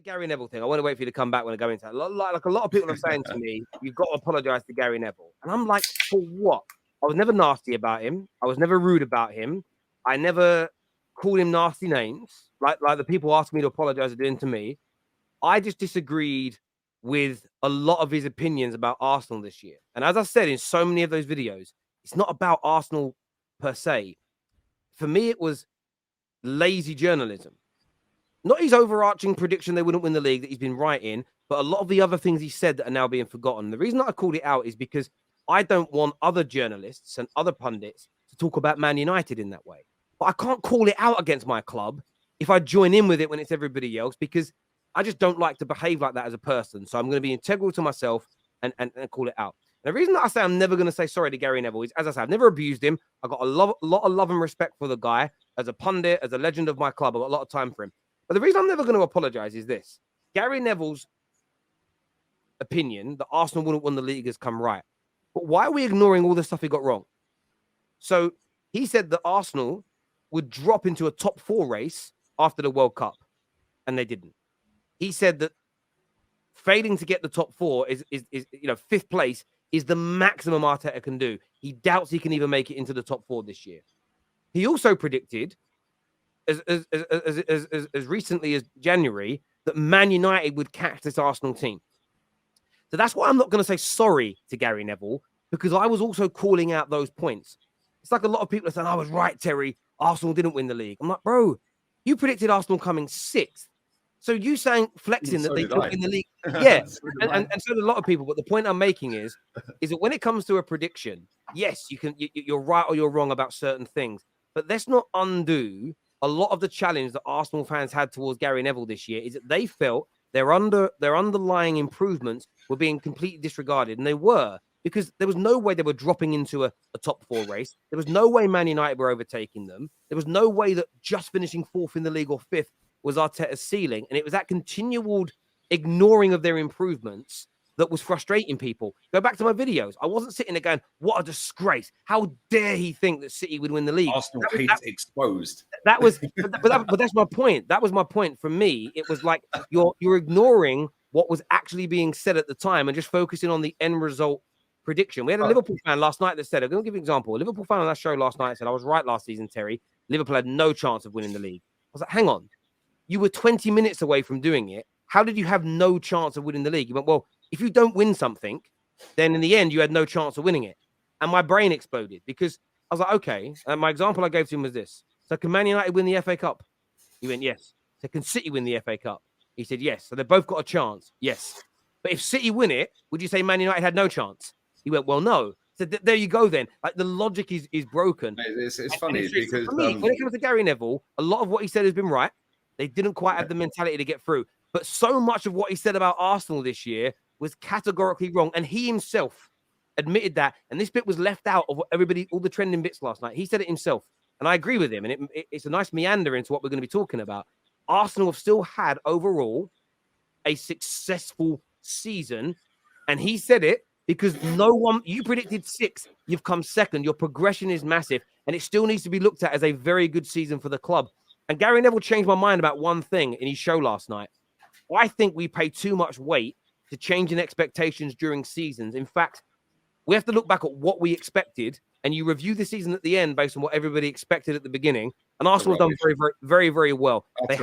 Gary Neville thing, I want to wait for you to come back when I go into that. Like a lot of people are saying to me, you've got to apologize to Gary Neville. And I'm like, for what? I was never nasty about him. I was never rude about him. I never called him nasty names, like the people asked me to apologize for doing to me. I just disagreed with a lot of his opinions about Arsenal this year. And as I said in so many of those videos, it's not about Arsenal per se. For me, it was lazy journalism. Not his overarching prediction they wouldn't win the league that he's been right in, but a lot of the other things he said that are now being forgotten. The reason that I called it out is because I don't want other journalists and other pundits to talk about Man United in that way. But I can't call it out against my club if I join in with it when it's everybody else, because I just don't like to behave like that as a person. So I'm going to be integral to myself and call it out. And the reason that I say I'm never going to say sorry to Gary Neville is, as I said, I've never abused him. I've got a lot of love and respect for the guy. As a pundit, as a legend of my club, I've got a lot of time for him. But the reason I'm never going to apologize is this. Gary Neville's opinion that Arsenal wouldn't win the league has come right. But why are we ignoring all the stuff he got wrong? So he said that Arsenal would drop into a top 4 race after the World Cup, and they didn't. He said that failing to get the top 4 is 5th place is the maximum Arteta can do. He doubts he can even make it into the top 4 this year. He also predicted, as recently as January, that Man United would catch this Arsenal team. So that's why I'm not going to say sorry to Gary Neville, because I was also calling out those points. It's like a lot of people are saying, I was right, Terry. Arsenal didn't win the league. I'm like, bro, you predicted Arsenal coming 6th. So you saying flexing that they didn't win the league. Yeah. and so did a lot of people. But the point I'm making is that when it comes to a prediction, yes, you're right or you're wrong about certain things. But let's not undo a lot of the challenge that Arsenal fans had towards Gary Neville this year, is that they felt their underlying improvements were being completely disregarded. And they were, because there was no way they were dropping into a top 4 race. There was no way Man United were overtaking them. There was no way that just finishing 4th in the league or 5th was Arteta's ceiling. And it was that continual ignoring of their improvements that was frustrating people. Go back to my videos. I wasn't sitting there going, what a disgrace. How dare he think that City would win the league? Arsenal hate exposed. That was, but that's my point. That was my point. For me, it was like you're ignoring what was actually being said at the time and just focusing on the end result prediction. We had a Liverpool fan last night that said, I'm going to give you an example. A Liverpool fan on that show last night said, I was right last season, Terry. Liverpool had no chance of winning the league. I was like, hang on. You were 20 minutes away from doing it. How did you have no chance of winning the league? You went, well, if you don't win something, then in the end, you had no chance of winning it. And my brain exploded because I was like, okay. And my example I gave to him was this. So can Man United win the FA Cup? He went, yes. So can City win the FA Cup? He said, yes. So they've both got a chance. Yes. But if City win it, would you say Man United had no chance? He went, well, no. So there you go then. Like the logic is broken. It's funny because when it comes to Gary Neville, a lot of what he said has been right. They didn't quite have the mentality to get through. But so much of what he said about Arsenal this year was categorically wrong. And he himself admitted that. And this bit was left out of everybody, all the trending bits last night. He said it himself. And I agree with him. And it's a nice meander into what we're going to be talking about. Arsenal have still had overall a successful season. And he said it because you predicted 6th. You've come 2nd. Your progression is massive. And it still needs to be looked at as a very good season for the club. And Gary Neville changed my mind about one thing in his show last night. I think we pay too much weight to changing expectations during seasons. In fact, we have to look back at what we expected, and you review the season at the end based on what everybody expected at the beginning. And Arsenal have done very, very, very, very well. They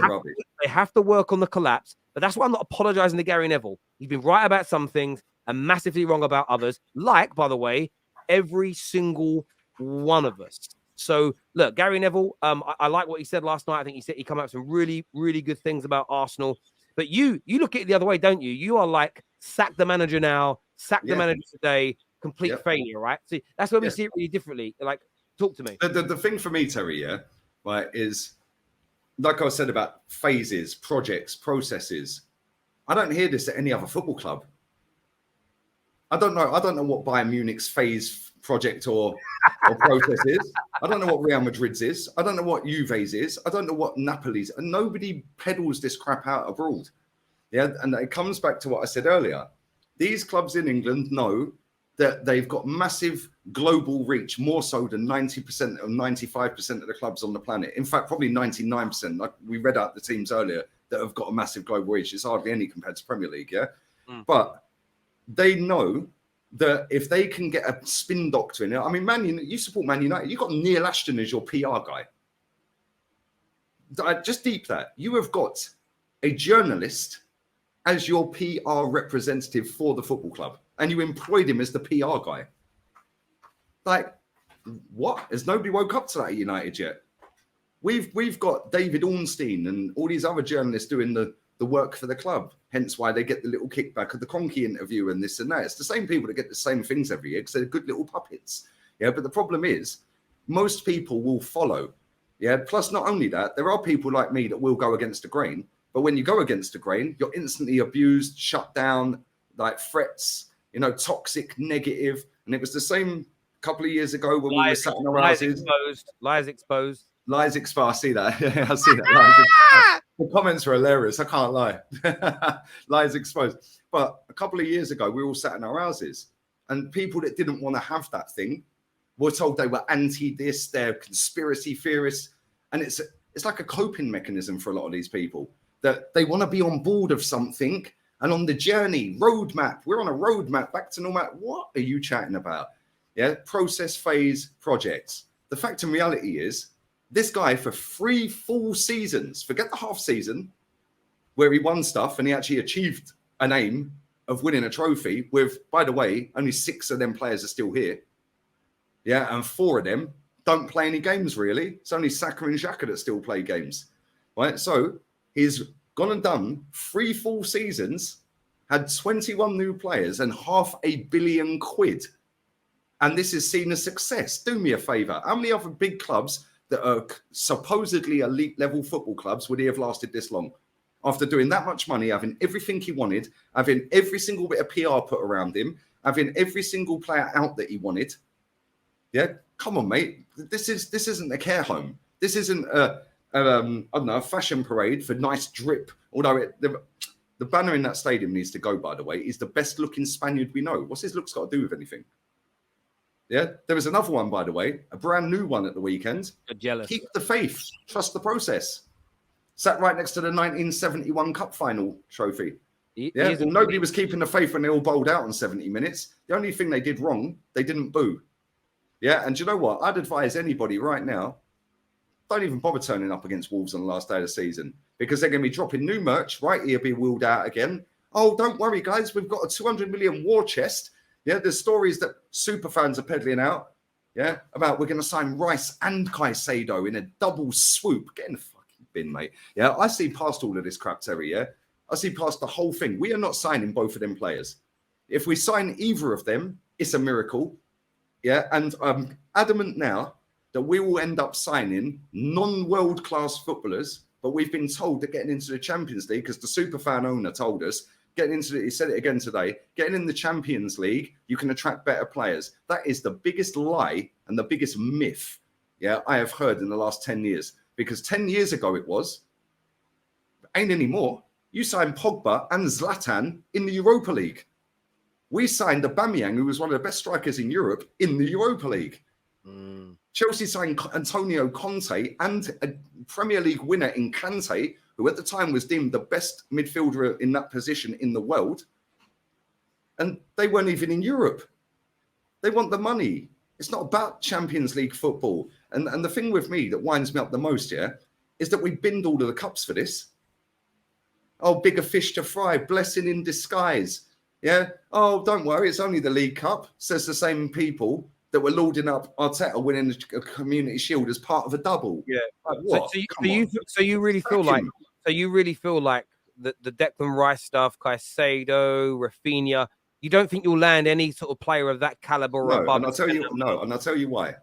have to work on the collapse, but that's why I'm not apologizing to Gary Neville. He's been right about some things and massively wrong about others, like, by the way, every single one of us. So, look, Gary Neville, I like what he said last night. I think he came out with some really, really good things about Arsenal. But you look at it the other way, don't you? You are like, sack the manager now, sack the manager today, complete failure, right? See, that's where we see it really differently. Like, talk to me. The thing for me, Terry, right, is like I said about phases, projects, processes. I don't hear this at any other football club. I don't know what Bayern Munich's phase project or process is. I don't know what Real Madrid's is. I don't know what Juve's is. I don't know what Napoli's. And nobody peddles this crap out abroad. Yeah, and it comes back to what I said earlier. These clubs in England know that they've got massive global reach, more so than 90% or 95% of the clubs on the planet. In fact, probably 99%. Like we read out the teams earlier that have got a massive global reach. It's hardly any compared to Premier League, yeah? But they know that if they can get a spin doctor in it, I mean, you support Man United. You've got Neil Ashton as your PR guy. Just deep that. You have got a journalist as your PR representative for the football club, and you employed him as the PR guy. Like, what? Has nobody woke up to that at United yet? We've got David Ornstein and all these other journalists doing the work for the club. Hence why they get the little kickback of the Kroenke interview and this and that. It's the same people that get the same things every year because they're good little puppets. Yeah, but the problem is most people will follow. Yeah, plus not only that, there are people like me that will go against the grain. But when you go against the grain, you're instantly abused, shut down, like threats, toxic, negative. And it was the same a couple of years ago when we were sat in our houses. Lies exposed. Lies exposed. I see that. I see that. The comments are hilarious. I can't lie. Lies exposed. But a couple of years ago, we all sat in our houses, and people that didn't want to have that thing were told they were anti this, they're conspiracy theorists. And it's like a coping mechanism for a lot of these people, that they want to be on board of something and on the journey, roadmap. We're on a roadmap back to normal. What are you chatting about? Yeah, process phase projects. The fact and reality is, this guy for 3 full seasons, forget the half season where he won stuff and he actually achieved an aim of winning a trophy with, by the way, only 6 of them players are still here. Yeah, and 4 of them don't play any games, really. It's only Saka and Xhaka that still play games, right? So he's gone and done 3 full seasons, had 21 new players and £500 million. And this is seen as success. Do me a favour. How many other big clubs that are supposedly elite level football clubs would he have lasted this long? After doing that much money, having everything he wanted, having every single bit of PR put around him, having every single player out that he wanted. Yeah, come on, mate. This isn't a care home. This isn't a fashion parade for nice drip. Although the banner in that stadium needs to go, by the way. He's the best looking Spaniard we know. What's his looks got to do with anything? Yeah, there was another one, by the way, a brand new one at the weekend. You're jealous. Keep the faith, trust the process. Sat right next to the 1971 Cup final trophy. Nobody was keeping the faith when they all bowled out in 70 minutes. The only thing they did wrong, they didn't boo. Yeah, and do you know what? I'd advise anybody right now, don't even bother turning up against Wolves on the last day of the season, because they're going to be dropping new merch. Right here, be wheeled out again. Oh, don't worry, guys. We've got a 200 million war chest. Yeah, there's stories that super fans are peddling out. Yeah, about we're going to sign Rice and Caicedo in a double swoop. Get in the fucking bin, mate. Yeah, I see past all of this crap, Terry. Yeah, I see past the whole thing. We are not signing both of them players. If we sign either of them, it's a miracle. Yeah, and I'm adamant now that we will end up signing non-world class footballers. But we've been told that getting into the Champions League, because the super fan owner told us, he said it again today, getting in the Champions League, you can attract better players. That is the biggest lie and the biggest myth, I have heard in the last 10 years. Because 10 years ago it was, ain't anymore. You signed Pogba and Zlatan in the Europa League. We signed Aubameyang, who was one of the best strikers in Europe, in the Europa League. Chelsea signed Antonio Conte and a Premier League winner in Kante, who at the time was deemed the best midfielder in that position in the world. And they weren't even in Europe. They want the money. It's not about Champions League football. And the thing with me that winds me up the most, is that we binned all of the cups for this. Oh, bigger fish to fry, blessing in disguise. Yeah. Oh, don't worry, it's only the League Cup, says the same people that were lauding up Arteta winning a Community Shield as part of a double. Yeah. Like, what? So you really feel like the Declan Rice stuff, Caicedo, Rafinha, you don't think you'll land any sort of player of that caliber? And I'll tell you why.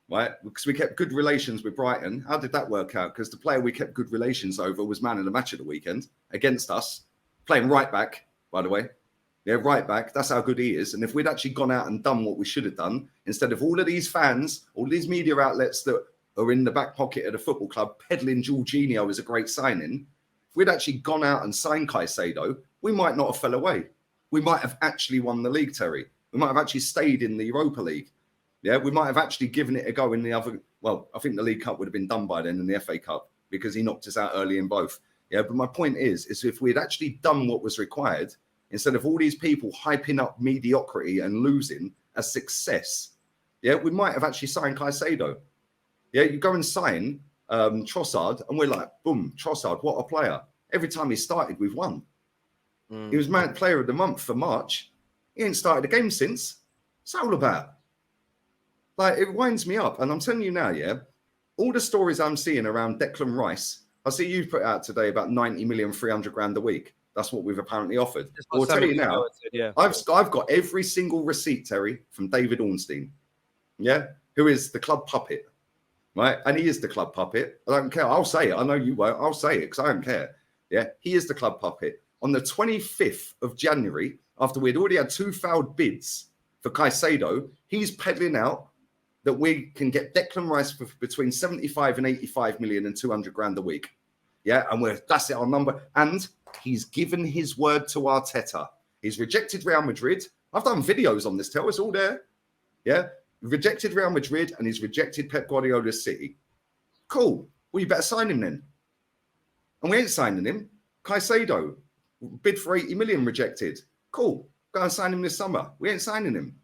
Right? Because we kept good relations with Brighton. How did that work out? Because the player we kept good relations over was man of the match at the weekend against us, playing right back, by the way. Yeah, right back. That's how good he is. And if we'd actually gone out and done what we should have done, instead of all of these fans, all these media outlets that are in the back pocket of the football club peddling Jorginho as a great signing, if we'd actually gone out and signed Caicedo, we might not have fell away. We might have actually won the league, Terry. We might have actually stayed in the Europa League. Yeah, we might have actually given it a go in the other. Well, I think the League Cup would have been done by then, and the FA Cup, because he knocked us out early in both. Yeah, but my point is if we had actually done what was required, instead of all these people hyping up mediocrity and losing as success, yeah, we might have actually signed Caicedo. Yeah, you go and sign Trossard, and we're like, boom, Trossard, what a player. Every time he started, we've won. He was man player of the month for March. He ain't started a game since. What's that all about? Like, it winds me up. And I'm telling you now, yeah, all the stories I'm seeing around Declan Rice, I see you put out today about 90 million, 300 grand a week. That's what we've apparently offered. I'll tell you now, I've got every single receipt, Terry, from David Ornstein, yeah, who is the club puppet, right? And he is the club puppet. I don't care. I'll say it. I know you won't. I'll say it because I don't care. Yeah, he is the club puppet. On the 25th of January, after we'd already had 2 failed bids for Caicedo, he's peddling out that we can get Declan Rice for between 75 and 85 million and 200 grand a week. Yeah, and that's it, our number. And he's given his word to Arteta. He's rejected Real Madrid. I've done videos on this, it's all there. Yeah, rejected Real Madrid and he's rejected Pep Guardiola's City. Cool. Well, you better sign him then. And we ain't signing him. Caicedo, bid for 80 million, rejected. Cool. Go and sign him this summer. We ain't signing him.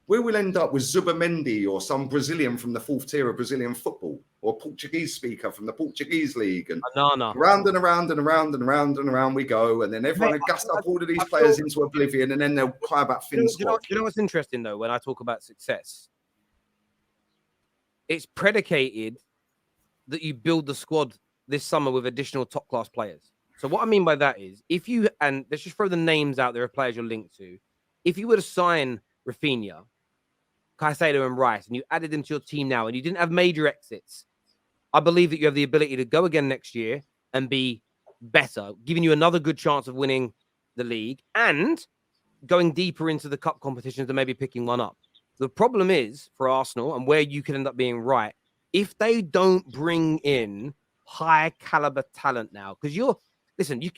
We will end up with Zubamendi or some Brazilian from the 4th tier of Brazilian football, or a Portuguese speaker from the Portuguese league, and round and around and around and around and around we go, and then everyone will gas up all of these players into oblivion, and then they'll cry about Finn's squad. You know what's interesting though? When I talk about success, it's predicated that you build the squad this summer with additional top class players. So what I mean by that is, if you, and let's just throw the names out there of players you're linked to, if you were to sign Rafinha, Caicedo and Rice, and you added them to your team now, and you didn't have major exits, I believe that you have the ability to go again next year and be better, giving you another good chance of winning the league and going deeper into the cup competitions and maybe picking one up. The problem is for Arsenal, and where you can end up being right, if they don't bring in high caliber talent now, because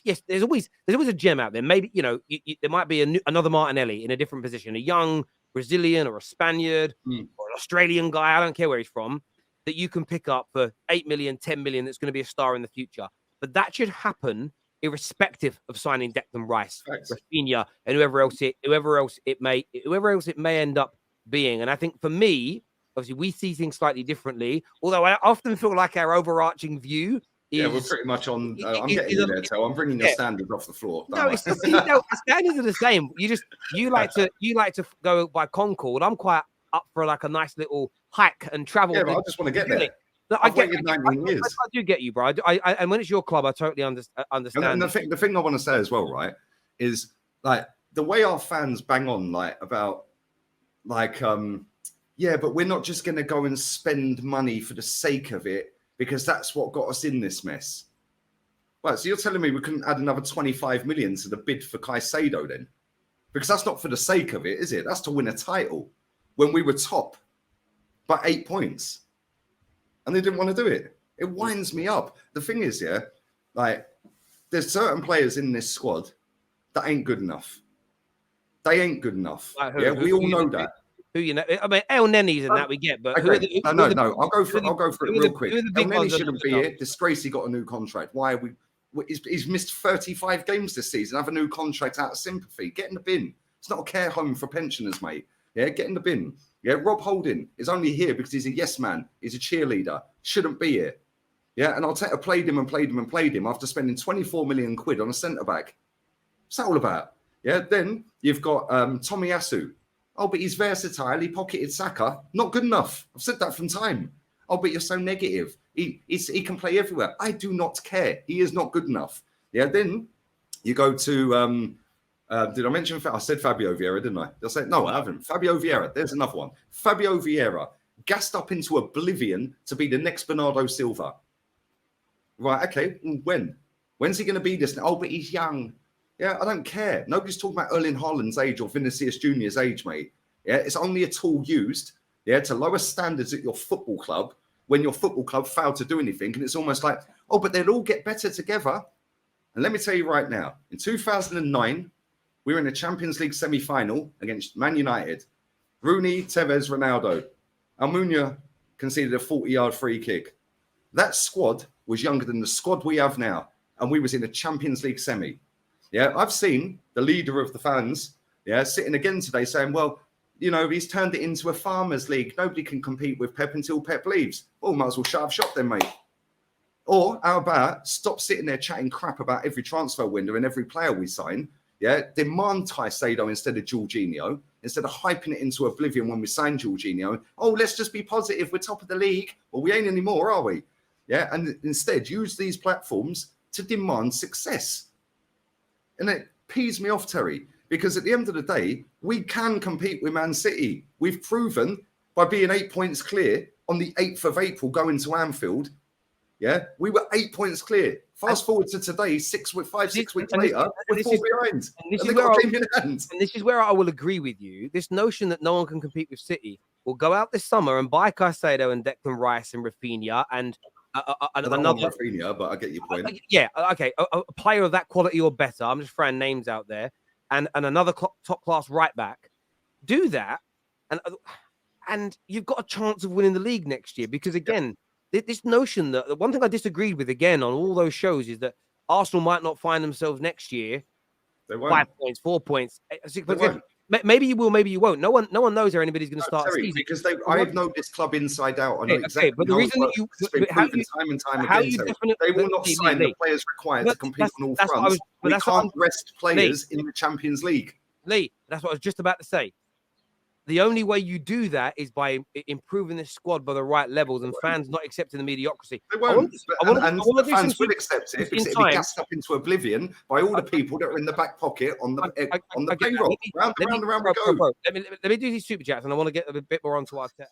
yes, there's always a gem out there. Maybe, there might be another Martinelli in a different position, a young Brazilian or a Spaniard or an Australian guy, I don't care where he's from, that you can pick up for 8 million, 10 million, that's going to be a star in the future. But that should happen irrespective of signing Declan Rice, Rafinha, and whoever else it may end up being. And I think for me, obviously, we see things slightly differently, although I often feel like our overarching view is, we're pretty much on. I'm getting you there, Tel. I'm bringing your standards off the floor. No, standards are the same. You like to go by Concord. I'm quite up for like a nice little hike and travel. Yeah, but I just want to get there. I've waited 19 years. I do get you, bro. And when it's your club, I totally understand. And the thing I want to say as well, right, is like the way our fans bang on about but we're not just going to go and spend money for the sake of it, because that's what got us in this mess. Right, so you're telling me we couldn't add another 25 million to the bid for Caicedo then? Because that's not for the sake of it, is it? That's to win a title when we were top by 8 points. And they didn't want to do it. It winds me up. The thing is, there's certain players in this squad that ain't good enough. They ain't good enough. We all know that. Who you know? I mean, El Nenny's and that we get, but okay. No. I'll go for it real quick. El Nenny shouldn't be here. Disgracey got a new contract. Why are we? He's missed 35 games this season. Have a new contract out of sympathy. Get in the bin. It's not a care home for pensioners, mate. Yeah, get in the bin. Yeah, Rob Holding is only here because he's a yes man. He's a cheerleader. Shouldn't be here. Yeah, and Arteta played him after spending 24 million quid on a centre back. What's that all about? Yeah, then you've got Tomiyasu. Oh, but he's versatile. He pocketed Saka. Not good enough. I've said that from time. Oh, but you're so negative. He can play everywhere. I do not care. He is not good enough. Yeah, then you go to... did I mention... I said Fabio Vieira, didn't I? Did I say... No, I haven't. Fabio Vieira. There's another one. Fabio Vieira gassed up into oblivion to be the next Bernardo Silva. Right, okay. When? When's he going to be this? Oh, but he's young. Yeah, I don't care. Nobody's talking about Erling Haaland's age or Vinicius Junior's age, mate. Yeah, it's only a tool used, to lower standards at your football club when your football club failed to do anything. And it's almost like, oh, but they'll all get better together. And let me tell you right now, in 2009, we were in the Champions League semi-final against Man United. Rooney, Tevez, Ronaldo. Almunia conceded a 40-yard free kick. That squad was younger than the squad we have now. and we was in a Champions League semi. Yeah, I've seen the leader of the fans, sitting again today saying, well, you know, he's turned it into a farmers league. Nobody can compete with Pep until Pep leaves. Oh, might as well shut up shop then, mate. Or how about stop sitting there chatting crap about every transfer window and every player we sign. Yeah, demand Caicedo instead of Jorginho, instead of hyping it into oblivion when we sign Jorginho. Oh, let's just be positive. We're top of the league. Well, we ain't anymore, are we? Yeah, and instead use these platforms to demand success. And it pees me off, Terry, because at the end of the day, we can compete with Man City. We've proven by being 8 points clear on the 8th of April going to Anfield. Yeah, we were 8 points clear. Fast forward to today, 6 weeks later, we're 4 behind. And they got a game in hand. And this is where I will agree with you. This notion that no one can compete with City will go out this summer and buy Caicedo and Declan Rice and Rafinha and another Rafinha, but I get your point. Yeah, okay, a player of that quality or better. I'm just throwing names out there, and another top class right back. Do that, and you've got a chance of winning the league next year. Because again, this notion that the one thing I disagreed with again on all those shows is that Arsenal might not find themselves next year. They won't. 5 points, 4 points, 6 points. Maybe you will, maybe you won't. No one knows how anybody's going to start Terry, the season. Because I've known this club inside out. I know exactly. But the reason that time and time again, they will not sign the players required to compete on all fronts. We can't rest players in the Champions League. Lee, that's what I was just about to say. The only way you do that is by improving the squad by the right levels and fans not accepting the mediocrity. They won't. And fans will accept it because it'll be gassed up into oblivion by all the people that are in the back pocket on the payroll. Round and round we go. Let me do these super chats, and I want to get a bit more onto Arteta.